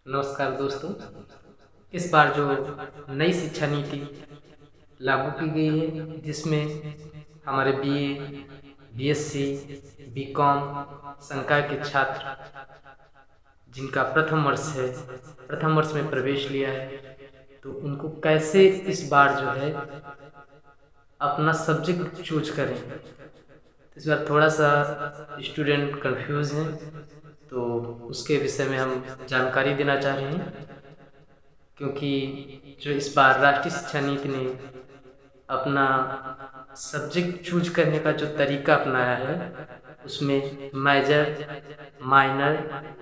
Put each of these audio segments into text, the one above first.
नमस्कार दोस्तों। इस बार जो नई शिक्षा नीति लागू की गई है, जिसमें हमारे बीए, बीएससी, बीकॉम संकाय के छात्र जिनका प्रथम वर्ष में प्रवेश लिया है, तो उनको कैसे इस बार जो है अपना सब्जेक्ट चूज करें। इस बार थोड़ा सा स्टूडेंट कंफ्यूज हैं, तो उसके विषय में हम जानकारी देना चाह रहे हैं। क्योंकि जो इस बार राष्ट्रीय शिक्षा नीति ने अपना सब्जेक्ट चूज करने का जो तरीका अपनाया है, उसमें मेजर, माइनर,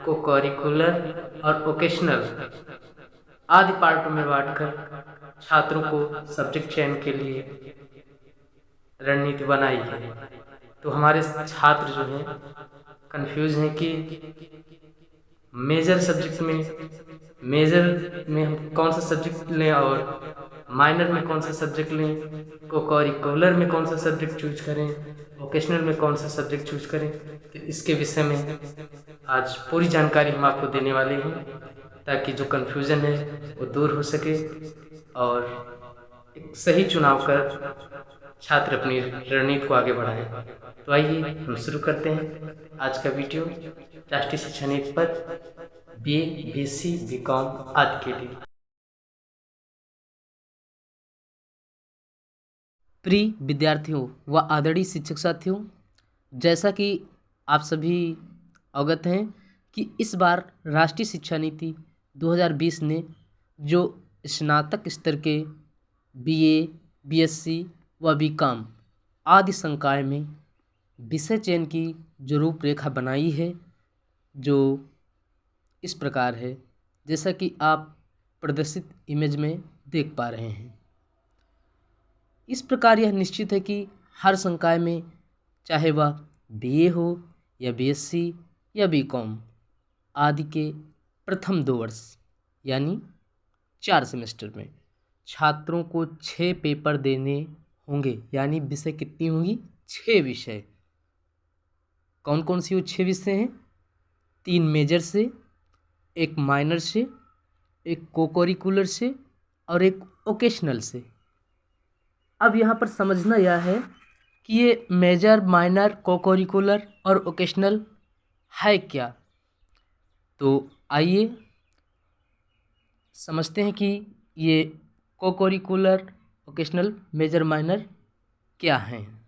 को करिकुलर और वोकेशनल आदि पार्टों में बांटकर छात्रों को सब्जेक्ट चयन के लिए रणनीति बनाई है। तो हमारे छात्र जो हैं कंफ्यूज हैं कि मेजर में हम कौन सा सब्जेक्ट लें और माइनर में कौन सा सब्जेक्ट लें, को करिकुलर में कौन सा सब्जेक्ट चूज करें, वोकेशनल में कौन सा सब्जेक्ट चूज करें। तो इसके विषय में आज पूरी जानकारी हम आपको देने वाले हैं, ताकि जो कन्फ्यूज़न है वो दूर हो सके और एक सही चुनाव कर छात्र अपनी रणनीति को आगे बढ़ाएं। तो आइए हम शुरू करते हैं आज का वीडियो राष्ट्रीय शिक्षा नीति पर बीए, बीएससी, बीकॉम आदि के लिए। प्रिय विद्यार्थियों व आदरणीय शिक्षक साथियों, जैसा कि आप सभी अवगत हैं कि इस बार राष्ट्रीय शिक्षा नीति 2020 ने जो स्नातक स्तर के बीए, बीएससी व बीकॉम आदि संकाय में विषय चयन की जो रूपरेखा बनाई है, जो इस प्रकार है जैसा कि आप प्रदर्शित इमेज में देख पा रहे हैं। इस प्रकार यह निश्चित है कि हर संकाय में, चाहे वह बीए हो या बीएससी या बीकॉम आदि के प्रथम 2 वर्ष यानी 4 सेमेस्टर में छात्रों को 6 पेपर देने होंगे। यानी विषय कितनी होंगी? 6 विषय। कौन कौन सी वो 6 विषय हैं? 3 मेजर से, 1 माइनर से, 1 को-करिकुलर से और 1 वोकेशनल से। अब यहाँ पर समझना यह है कि ये मेजर, माइनर, को-करिकुलर और वोकेशनल है क्या। तो आइए समझते हैं कि ये को-करिकुलर, वोकेशनल, मेजर, माइनर क्या हैं।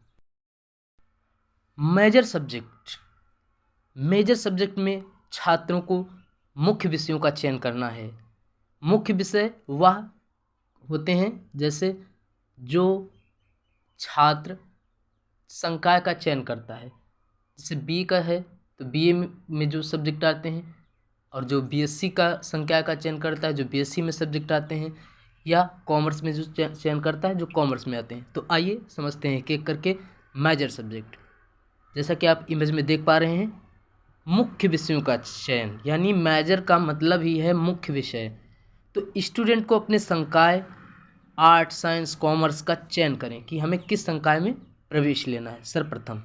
मेजर सब्जेक्ट में छात्रों को मुख्य विषयों का चयन करना है। मुख्य विषय वह होते हैं जैसे जो छात्र संकाय का चयन करता है। जैसे बी का है तो बीए में जो सब्जेक्ट आते हैं, और जो बीएससी का संकाय का चयन करता है जो बीएससी में सब्जेक्ट आते हैं, या कॉमर्स में जो चयन करता है जो कॉमर्स में आते हैं। तो आइए समझते हैं एक-एक करके मेजर सब्जेक्ट। जैसा कि आप इमेज में देख पा रहे हैं, मुख्य विषयों का चयन, यानी मेजर का मतलब ही है मुख्य विषय। तो स्टूडेंट को अपने संकाय आर्ट, साइंस, कॉमर्स का चयन करें कि हमें किस संकाय में प्रवेश लेना है, सर्वप्रथम।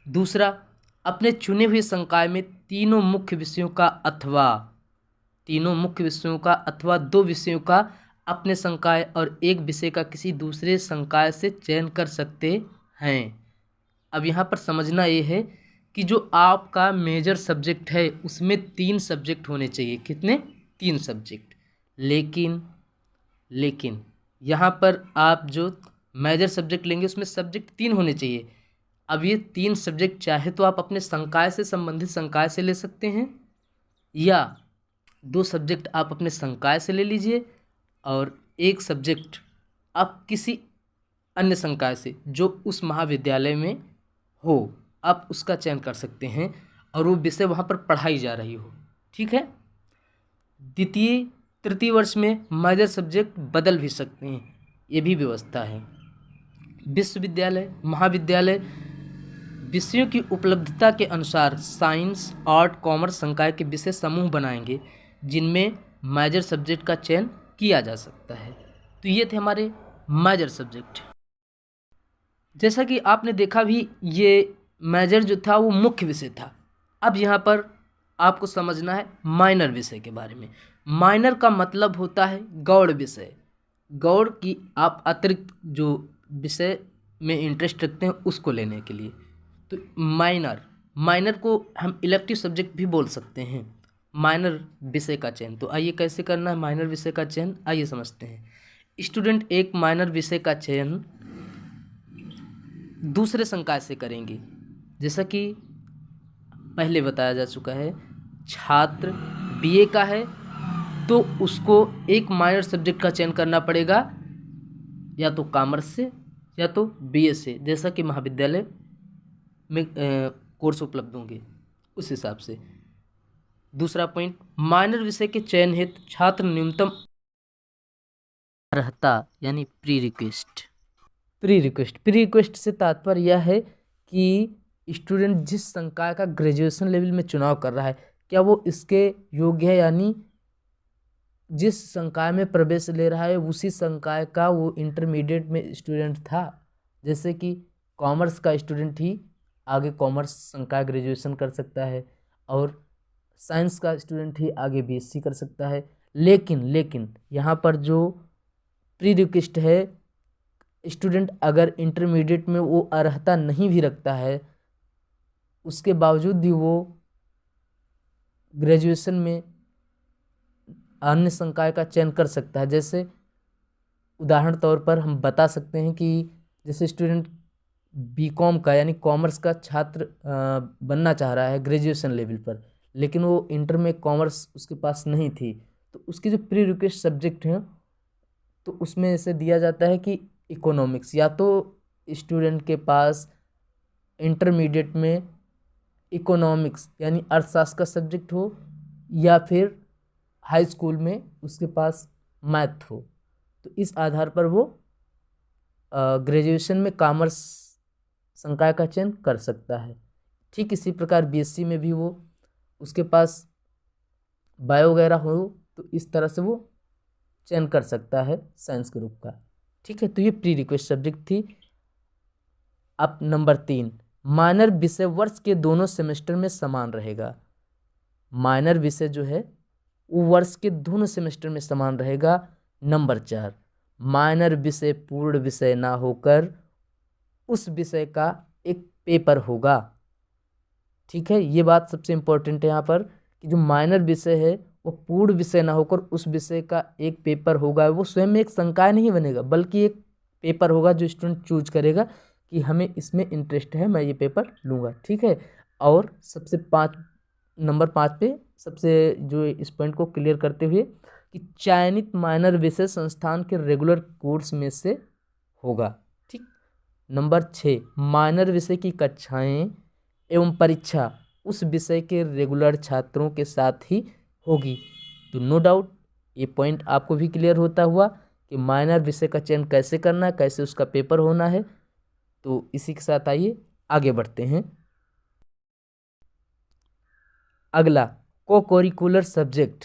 दूसरा, अपने चुने हुए संकाय में तीनों मुख्य विषयों का अथवा 2 विषयों का अपने संकाय और 1 विषय का किसी दूसरे संकाय से चयन कर सकते हैं। अब यहाँ पर समझना ये है कि जो आपका मेजर सब्जेक्ट है उसमें 3 सब्जेक्ट होने चाहिए। कितने? 3 सब्जेक्ट। लेकिन यहाँ पर आप जो मेजर सब्जेक्ट लेंगे उसमें सब्जेक्ट 3 होने चाहिए। अब ये 3 सब्जेक्ट चाहे तो आप अपने संकाय से संबंधित संकाय से ले सकते हैं, या 2 सब्जेक्ट आप अपने संकाय से ले लीजिए और 1 सब्जेक्ट आप किसी अन्य संकाय से जो उस महाविद्यालय में हो, आप उसका चयन कर सकते हैं और वो विषय वहाँ पर पढ़ाई जा रही हो। ठीक है। द्वितीय, तृतीय वर्ष में मेजर सब्जेक्ट बदल भी सकते हैं, ये भी व्यवस्था है। विश्वविद्यालय, महाविद्यालय विषयों की उपलब्धता के अनुसार साइंस, आर्ट, कॉमर्स संकाय के विषय समूह बनाएंगे जिनमें मेजर सब्जेक्ट का चयन किया जा सकता है। तो ये थे हमारे मेजर सब्जेक्ट। जैसा कि आपने देखा भी, ये मेजर जो था वो मुख्य विषय था। अब यहाँ पर आपको समझना है माइनर विषय के बारे में। माइनर का मतलब होता है गौड़ विषय। गौड़ की आप अतिरिक्त जो विषय में इंटरेस्ट रखते हैं उसको लेने के लिए। तो माइनर, माइनर को हम इलेक्टिव सब्जेक्ट भी बोल सकते हैं। माइनर विषय का चयन, तो आइए कैसे करना है माइनर विषय का चयन, आइए समझते हैं। स्टूडेंट एक माइनर विषय का चयन दूसरे संकाय से करेंगे, जैसा कि पहले बताया जा चुका है। छात्र बीए का है तो उसको एक माइनर सब्जेक्ट का चयन करना पड़ेगा, या तो कॉमर्स से या तो बीए से, जैसा कि महाविद्यालय में कोर्स उपलब्ध होंगे उस हिसाब से। दूसरा पॉइंट, माइनर विषय के चयन हेतु छात्र न्यूनतम रहता, यानी प्री रिक्वेस्ट। प्री रिक्वेस्ट से तात्पर्य यह है कि स्टूडेंट जिस संकाय का ग्रेजुएशन लेवल में चुनाव कर रहा है, क्या वो इसके योग्य है, यानी जिस संकाय में प्रवेश ले रहा है उसी संकाय का वो इंटरमीडिएट में स्टूडेंट था। जैसे कि कॉमर्स का स्टूडेंट ही आगे कॉमर्स संकाय ग्रेजुएशन कर सकता है, और साइंस का स्टूडेंट ही आगे बीएससी कर सकता है। लेकिन यहाँ पर जो प्री रिक्वेस्ट है, स्टूडेंट अगर इंटरमीडिएट में वो अर्हता नहीं भी रखता है, उसके बावजूद भी वो ग्रेजुएशन में अन्य संकाय का चयन कर सकता है। जैसे उदाहरण तौर पर हम बता सकते हैं कि जैसे स्टूडेंट बीकॉम का यानी कॉमर्स का छात्र बनना चाह रहा है ग्रेजुएशन लेवल पर, लेकिन वो इंटर में कॉमर्स उसके पास नहीं थी, तो उसकी जो प्री रिक्वेस्ट सब्जेक्ट हैं तो उसमें ऐसे दिया जाता है कि इकोनॉमिक्स, या तो स्टूडेंट के पास इंटरमीडिएट में इकोनॉमिक्स यानी अर्थशास्त्र का सब्जेक्ट हो, या फिर हाई स्कूल में उसके पास मैथ हो, तो इस आधार पर वो ग्रेजुएशन में कॉमर्स संकाय का चयन कर सकता है। ठीक इसी प्रकार बीएससी में भी वो उसके पास बायो वगैरह हो तो इस तरह से वो चयन कर सकता है साइंस ग्रुप का। ठीक है, तो ये प्री रिक्वेस्ट सब्जेक्ट थी। अब नंबर 3, माइनर विषय वर्ष के दोनों सेमेस्टर में समान रहेगा। माइनर विषय जो है वो वर्ष के दोनों सेमेस्टर में समान रहेगा। नंबर 4, माइनर विषय पूर्ण विषय ना होकर उस विषय का एक पेपर होगा। ठीक है, ये बात सबसे इम्पोर्टेंट है यहाँ पर कि जो माइनर विषय है वो पूर्ण विषय ना होकर उस विषय का एक पेपर होगा। वो स्वयं में एक संकाय नहीं बनेगा, बल्कि एक पेपर होगा जो स्टूडेंट चूज करेगा कि हमें इसमें इंटरेस्ट है, मैं ये पेपर लूँगा। ठीक है, और नंबर 5 पे सबसे जो इस पॉइंट को क्लियर करते हुए कि चयनित माइनर विषय संस्थान के रेगुलर कोर्स में से होगा। ठीक, नंबर 6, माइनर विषय की कक्षाएं एवं परीक्षा उस विषय के रेगुलर छात्रों के साथ ही होगी। तो नो डाउट ये पॉइंट आपको भी क्लियर होता हुआ कि माइनर विषय का चयन कैसे करना है, कैसे उसका पेपर होना है। तो इसी के साथ आइए आगे बढ़ते हैं। अगला, को करिकुलर सब्जेक्ट।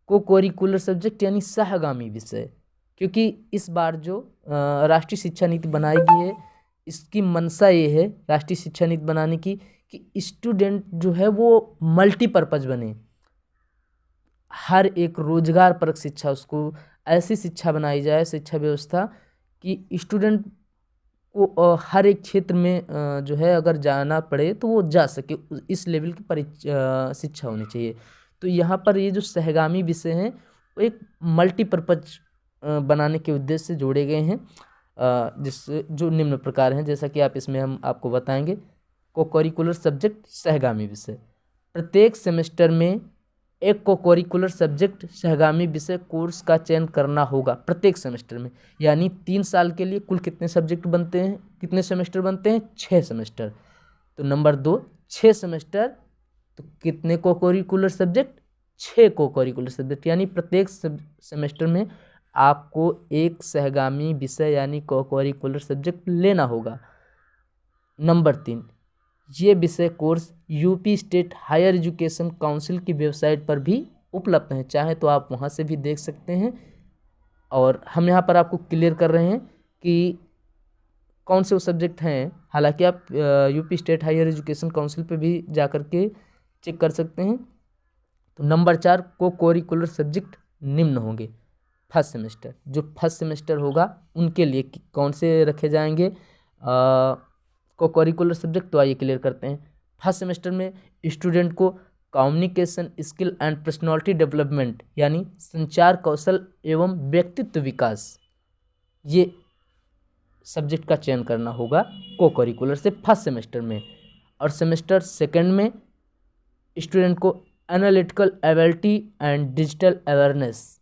को करिकुलर सब्जेक्ट यानी सहगामी विषय, क्योंकि इस बार जो राष्ट्रीय शिक्षा नीति बनाई गई है, इसकी मंशा ये है राष्ट्रीय शिक्षा नीति बनाने की कि स्टूडेंट जो है वो मल्टीपर्पज बने। हर एक रोजगार परक शिक्षा, उसको ऐसी शिक्षा बनाई जाए, शिक्षा व्यवस्था कि स्टूडेंट को हर एक क्षेत्र में जो है अगर जाना पड़े तो वो जा सके, इस लेवल की शिक्षा होनी चाहिए। तो यहाँ पर ये जो सहगामी विषय हैं वो एक मल्टीपर्पज बनाने के उद्देश्य से जोड़े गए हैं, जिससे जो निम्न प्रकार हैं, जैसा कि आप इसमें हम आपको बताएंगे। को करिकुलर सब्जेक्ट सहगामी विषय, प्रत्येक सेमेस्टर में एक को करिकुलर सब्जेक्ट सहगामी विषय कोर्स का चयन करना होगा प्रत्येक सेमेस्टर में। यानी 3 साल के लिए कुल कितने सब्जेक्ट बनते हैं, कितने सेमेस्टर बनते हैं? 6 सेमेस्टर। तो नंबर 2, 6 सेमेस्टर, तो कितने को करिकुलर सब्जेक्ट? 6 को करिकुलर सब्जेक्ट, यानी प्रत्येक सेमेस्टर में आपको एक सहगामी विषय यानी को करिकुलर सब्जेक्ट लेना होगा। नंबर 3, ये विषय course UP state higher education council की वेबसाइट पर भी उपलब्ध हैं, चाहे तो आप वहाँ से भी देख सकते हैं। और हम यहाँ पर आपको क्लियर कर रहे हैं कि कौन से वो सब्जेक्ट हैं, हालांकि आप UP state higher education council पे भी जा कर के चेक कर सकते हैं। तो नंबर 4 को करिकुलर सब्जेक्ट निम्न होंगे फर्स्ट सेमेस्टर। जो फर्स्ट सेमेस्टर होगा उनके लिए कौन से रखे जाएंगे को करिकुलर सब्जेक्ट, तो आइए क्लियर करते हैं। फर्स्ट सेमेस्टर में स्टूडेंट को communication skill and personality development यानी संचार कौशल एवं व्यक्तित्व विकास, ये सब्जेक्ट का चयन करना होगा को करिकुलर से फर्स्ट सेमेस्टर में। और सेमेस्टर सेकंड में स्टूडेंट को analytical ability and digital awareness,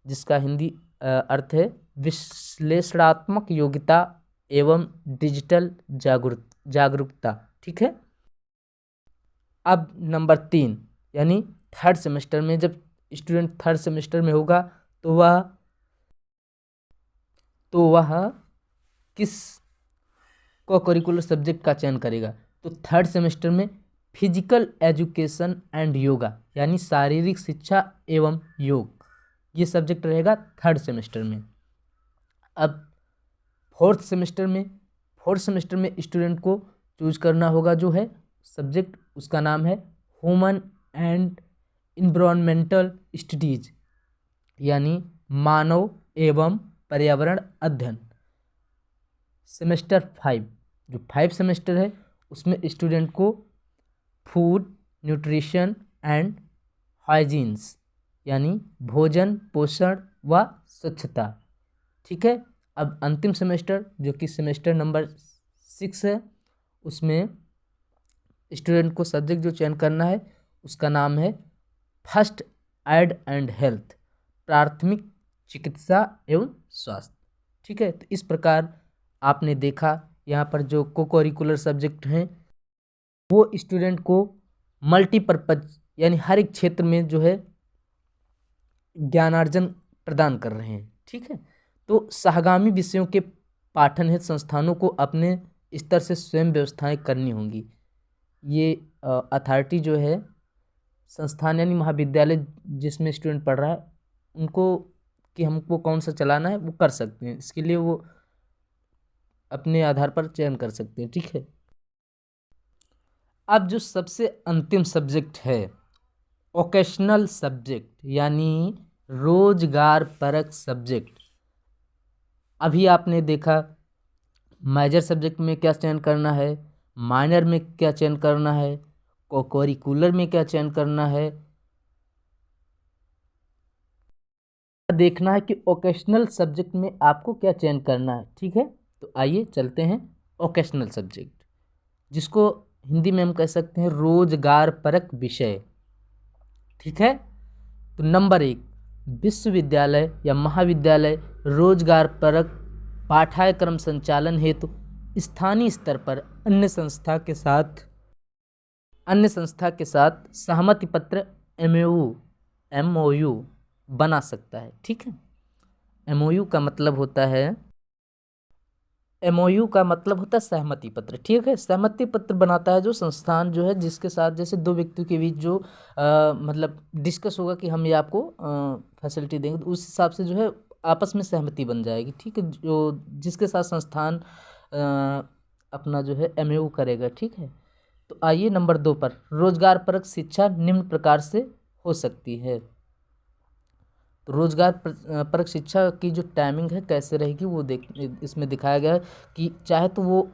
जिसका हिंदी अर्थ है विश्लेषणात्मक योग्यता एवं डिजिटल जागरूकता, ठीक है। अब नंबर 3 यानी थर्ड सेमेस्टर में जब स्टूडेंट थर्ड सेमेस्टर में होगा तो वह किस को करिकुलर सब्जेक्ट का चयन करेगा। तो थर्ड सेमेस्टर में फिजिकल एजुकेशन एंड योगा यानी शारीरिक शिक्षा एवं योग, ये सब्जेक्ट रहेगा थर्ड सेमेस्टर में। अब फोर्थ सेमेस्टर में स्टूडेंट को चूज करना होगा जो है सब्जेक्ट, उसका नाम है ह्यूमन एंड इन्वायरमेंटल स्टडीज यानी मानव एवं पर्यावरण अध्ययन। सेमेस्टर 5 जो 5 सेमेस्टर है उसमें स्टूडेंट को फूड न्यूट्रिशन एंड हाइजीन्स यानी भोजन पोषण व स्वच्छता, ठीक है। अब अंतिम सेमेस्टर जो कि सेमेस्टर नंबर 6 है, उसमें स्टूडेंट को सब्जेक्ट जो चयन करना है उसका नाम है फर्स्ट एड एंड हेल्थ, प्राथमिक चिकित्सा एवं स्वास्थ्य, ठीक है। तो इस प्रकार आपने देखा यहाँ पर जो को करिकुलर सब्जेक्ट हैं वो स्टूडेंट को मल्टीपर्पज यानी हर एक क्षेत्र में जो है ज्ञानार्जन प्रदान कर रहे हैं, ठीक है। तो सहगामी विषयों के पाठन हेतु संस्थानों को अपने स्तर से स्वयं व्यवस्थाएं करनी होंगी। ये अथॉरिटी जो है संस्थान यानी महाविद्यालय जिसमें स्टूडेंट पढ़ रहा है उनको कि हमको कौन सा चलाना है वो कर सकते हैं, इसके लिए वो अपने आधार पर चयन कर सकते हैं, ठीक है। अब जो सबसे अंतिम सब्जेक्ट है ओकेशनल सब्जेक्ट यानी रोजगार परक सब्जेक्ट। अभी आपने देखा मेजर सब्जेक्ट में क्या चयन करना है, माइनर में क्या चयन करना है, को करिकुलर में क्या चयन करना है, देखना है कि ओकेशनल सब्जेक्ट में आपको क्या चयन करना है, ठीक है। तो आइए चलते हैं ओकेशनल सब्जेक्ट, जिसको हिंदी में हम कह सकते हैं रोजगार परक विषय, ठीक है। तो नंबर 1 विश्वविद्यालय या महाविद्यालय रोजगार परक पाठ्यक्रम संचालन हेतु स्थानीय स्तर पर अन्य संस्था के साथ सहमति पत्र MOU बना सकता है, ठीक है। MOU का मतलब होता है सहमति पत्र, ठीक है। सहमति पत्र बनाता है जो संस्थान जो है जिसके साथ जैसे दो व्यक्तियों के बीच जो मतलब डिस्कस होगा कि हम ये आपको फैसिलिटी देंगे, तो उस हिसाब से जो है आपस में सहमति बन जाएगी, ठीक है। जो जिसके साथ संस्थान अपना जो है MOU करेगा, ठीक है। तो आइए नंबर 2 पर रोजगार परक शिक्षा निम्न प्रकार से हो सकती है। तो रोजगार परक शिक्षा की जो टाइमिंग है कैसे रहेगी वो इसमें दिखाया गया है कि चाहे तो वो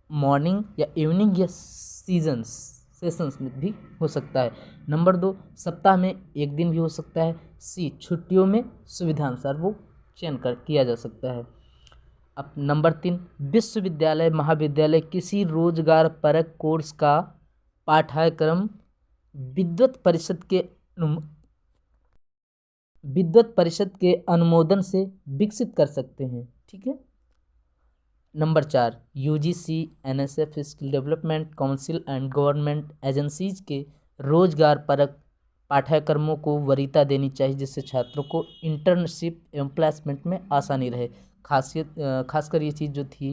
मॉर्निंग या इवनिंग या सेशंस में भी हो सकता है। नंबर 2 सप्ताह में एक दिन भी हो सकता है। C छुट्टियों में सुविधानुसार वो चयन किया जा सकता है। अब नंबर 3 विश्वविद्यालय महाविद्यालय किसी रोजगार परक कोर्स का पाठ्यक्रम विद्वत परिषद के अनुमोदन से विकसित कर सकते हैं, ठीक है। Number 4 UGC NSF skill development council and government agencies के रोजगार परक पाठ्यक्रमों को वरीयता देनी चाहिए जिससे छात्रों को इंटर्नशिप एवं प्लेसमेंट में आसानी रहे। खासकर ये चीज़ जो थी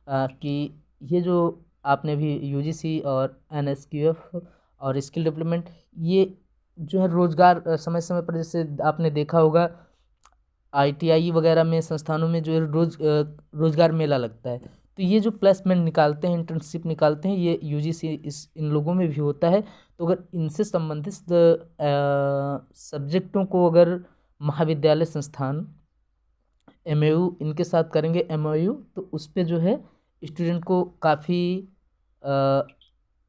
कि ये जो आपने भी UGC और NSQF और स्किल डेवलपमेंट ये जो है रोजगार समय समय पर जैसे आपने देखा होगा ITI वगैरह में संस्थानों में जो है रोजगार मेला लगता है, तो ये जो प्लेसमेंट निकालते हैं, इंटर्नशिप निकालते हैं, ये यूजीसी इन लोगों में भी होता है। तो अगर इनसे संबंधित सब्जेक्टों को अगर महाविद्यालय संस्थान एमओयू इनके साथ करेंगे एमओयू, तो उस पर जो है स्टूडेंट को काफ़ी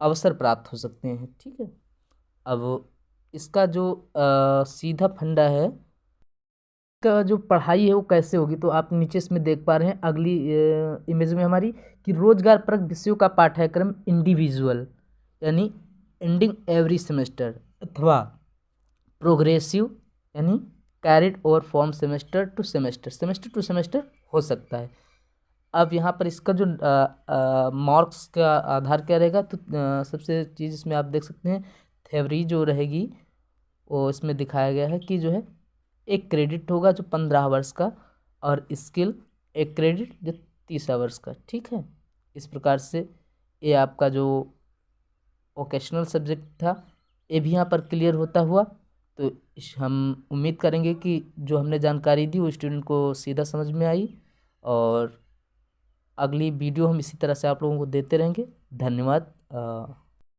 अवसर प्राप्त हो सकते हैं। ठीक है, अब इसका जो सीधा फंडा है का जो पढ़ाई है वो कैसे होगी, तो आप नीचे इसमें देख पा रहे हैं अगली इमेज में हमारी कि रोजगार परक विषयों का पाठ्यक्रम इंडिविजुअल यानी एंडिंग एवरी सेमेस्टर अथवा प्रोग्रेसिव यानी carried over form semester two semester हो सकता है। अब यहाँ पर इसका जो मार्क्स का आधार क्या रहेगा, तो सबसे चीज़ इसमें आप देख सकते हैं थ्योरी जो रहेगी वो इसमें दिखाया गया है कि जो है एक क्रेडिट होगा जो 15 वर्ष का, और स्किल एक क्रेडिट जो 30 वर्ष का। ठीक है, इस प्रकार से ये आपका जो वोकेशनल सब्जेक्ट था ये भी यहाँ पर क्लियर होता हुआ। तो हम उम्मीद करेंगे कि जो हमने जानकारी दी वो स्टूडेंट को सीधा समझ में आई, और अगली वीडियो हम इसी तरह से आप लोगों को देते रहेंगे। धन्यवाद।